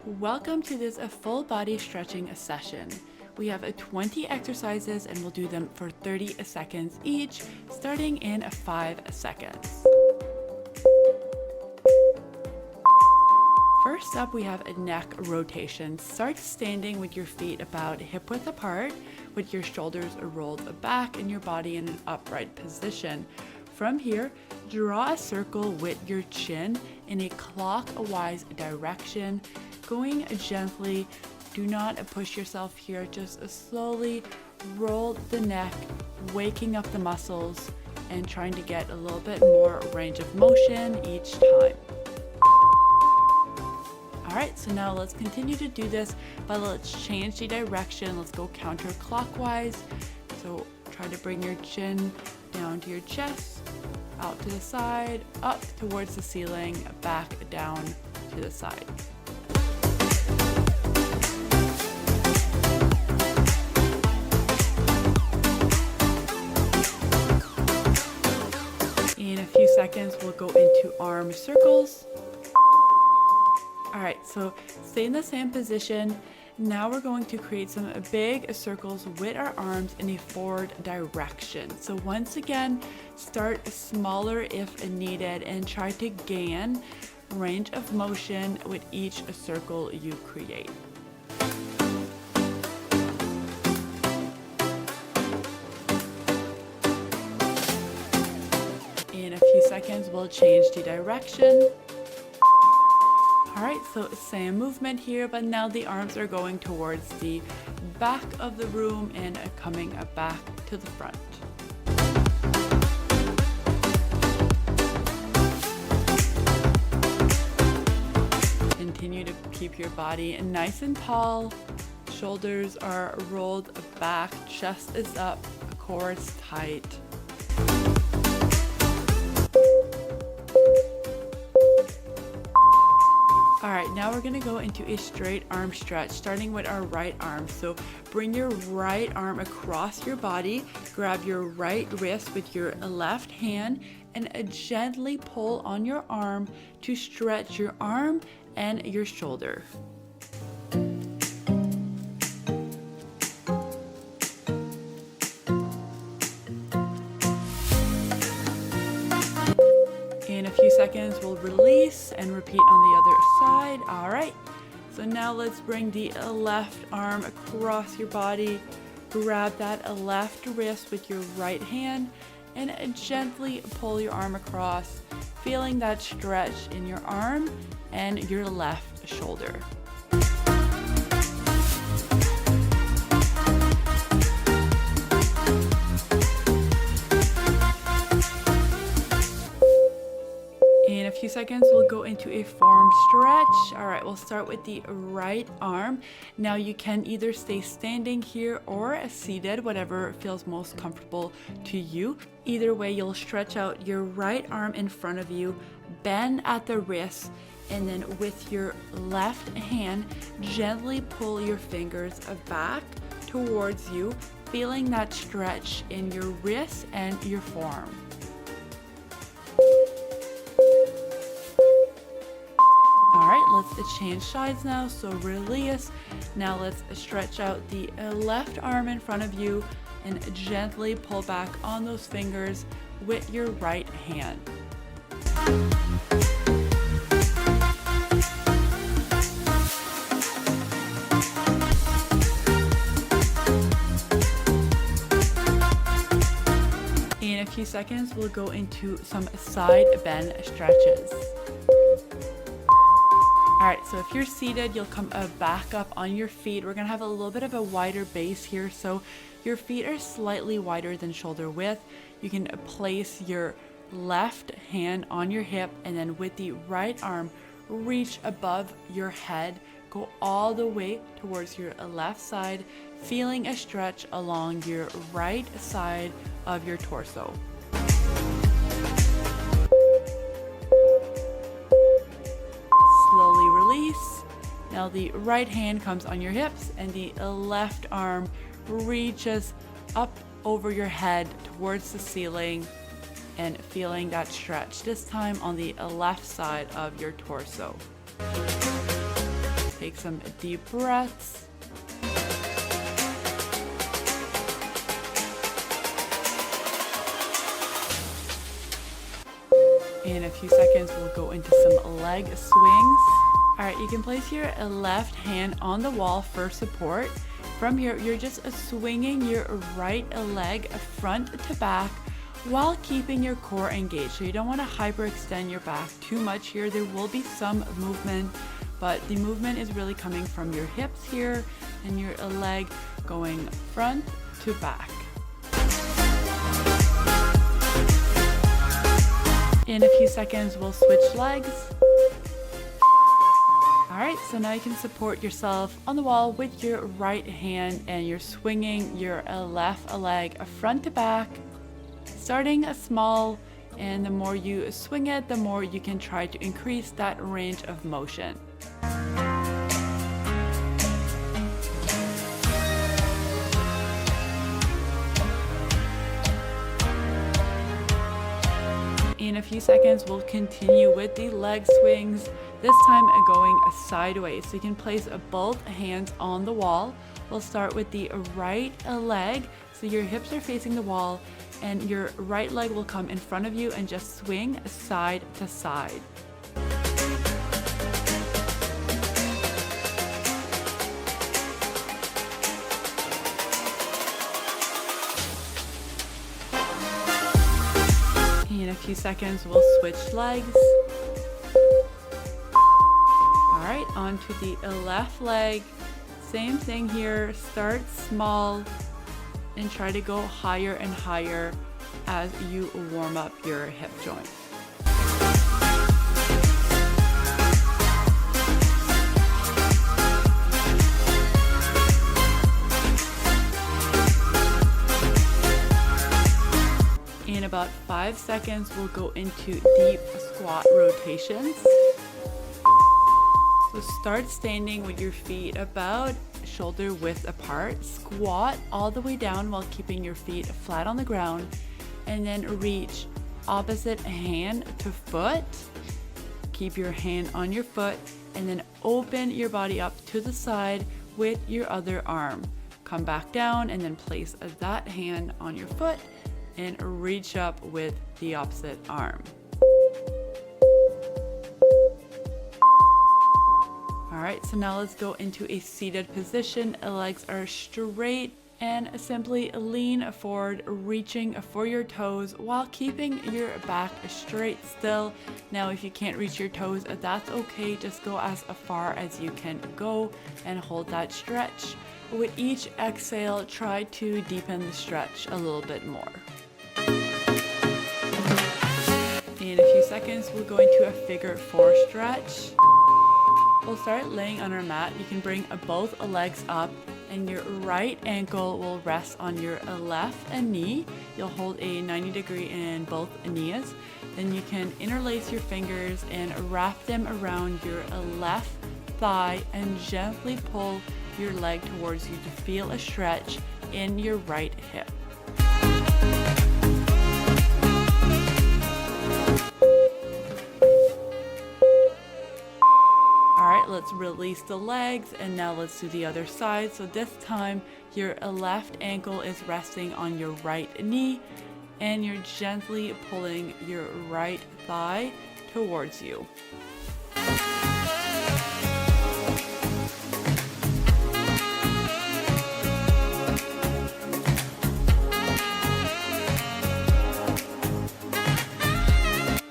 Welcome to this full body stretching session. We have 20 exercises and we'll do them for 30 seconds each, starting in 5 seconds. First up, we have a neck rotation. Start standing with your feet about hip width apart, with your shoulders rolled back and your body in an upright position. From here, draw a circle with your chin in a clockwise direction, going gently. Do not push yourself here, just slowly roll the neck, waking up the muscles and trying to get a little bit more range of motion each time. All right, so now let's continue to do this, but let's change the direction. Let's go counterclockwise. So try to bring your chin down to your chest, out to the side, up towards the ceiling, back down to the side. In a few seconds, we'll go into arm circles. All right, so stay in the same position. Now we're going to create some big circles with our arms in a forward direction. So once again, start smaller if needed and try to gain range of motion with each circle you create. In a few seconds, we'll change the direction. All right, so same movement here, but now the arms are going towards the back of the room and coming back to the front. Continue to keep your body nice and tall. Shoulders are rolled back, chest is up, core is tight. All right, now we're gonna go into a straight arm stretch, starting with our right arm. So bring your right arm across your body, grab your right wrist with your left hand, and gently pull on your arm to stretch your arm and your shoulder. In a few seconds, we'll release and repeat on the other side. All right, so now let's bring the left arm across your body. Grab that left wrist with your right hand and gently pull your arm across, feeling that stretch in your arm and your left shoulder. In a few seconds, we'll go into a form stretch. All right, we'll start with the right arm. Now you can either stay standing here or seated, whatever feels most comfortable to you. Either way, you'll stretch out your right arm in front of you, bend at the wrist, and then with your left hand, gently pull your fingers back towards you, feeling that stretch in your wrist and your forearm. All right, let's change sides now. So release. Now let's stretch out the left arm in front of you and gently pull back on those fingers with your right hand. In a few seconds, we'll go into some side bend stretches. All right, so if you're seated, you'll come back up on your feet. We're gonna have a little bit of a wider base here, so your feet are slightly wider than shoulder width. You can place your left hand on your hip and then with the right arm, reach above your head, go all the way towards your left side, feeling a stretch along your right side of your torso. Slowly release. Now the right hand comes on your hips and the left arm reaches up over your head towards the ceiling and feeling that stretch, this time on the left side of your torso. take some deep breaths. In a few seconds, we'll go into some leg swings. All right, you can place your left hand on the wall for support. From here, you're just swinging your right leg front to back while keeping your core engaged. So you don't want to hyperextend your back too much here. There will be some movement, but the movement is really coming from your hips here and your leg going front to back. In a few seconds, we'll switch legs. All right, so now you can support yourself on the wall with your right hand and you're swinging your left leg front to back, starting small, and the more you swing it, the more you can try to increase that range of motion. In a few seconds, we'll continue with the leg swings, this time going sideways. So you can place both hands on the wall. We'll start with the right leg. So your hips are facing the wall and your right leg will come in front of you and just swing side to side. In a few seconds, we'll switch legs. All right, onto the left leg. Same thing here, start small and try to go higher and higher as you warm up your hip joint. In about 5 seconds, we'll go into deep squat rotations. So start standing with your feet about shoulder width apart. Squat all the way down while keeping your feet flat on the ground. And then reach opposite hand to foot. Keep your hand on your foot and then open your body up to the side with your other arm. Come back down and then place that hand on your foot and reach up with the opposite arm. All right, so now let's go into a seated position. Legs are straight and simply lean forward, reaching for your toes while keeping your back straight still. Now, if you can't reach your toes, that's okay. Just go as far as you can go and hold that stretch. With each exhale, try to deepen the stretch a little bit more. In a few seconds, we'll go into a figure 4 stretch. We'll start laying on our mat. You can bring both legs up and your right ankle will rest on your left knee. You'll hold a 90-degree in both knees. Then you can interlace your fingers and wrap them around your left thigh and gently pull your leg towards you to feel a stretch in your right hip. Let's release the legs and now let's do the other side. So this time your left ankle is resting on your right knee and you're gently pulling your right thigh towards you.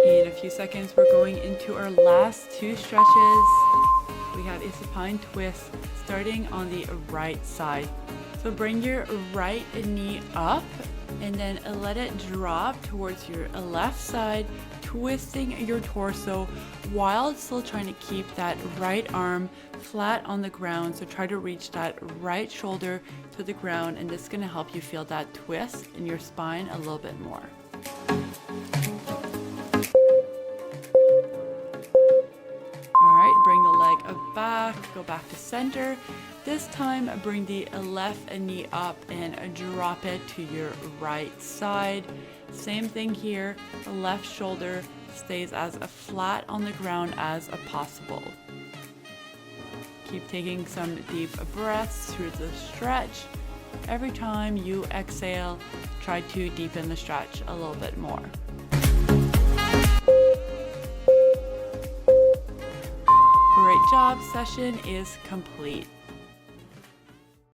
In a few seconds, we're going into our last 2 stretches. We have a supine twist starting on the right side. So bring your right knee up and then let it drop towards your left side, twisting your torso while still trying to keep that right arm flat on the ground. So try to reach that right shoulder to the ground, and this is going to help you feel that twist in your spine a little bit more. Bring the leg back, go back to center. This time, bring the left knee up and drop it to your right side. Same thing here, the left shoulder stays as flat on the ground as possible. Keep taking some deep breaths through the stretch. Every time you exhale, try to deepen the stretch a little bit more. Great job, session is complete.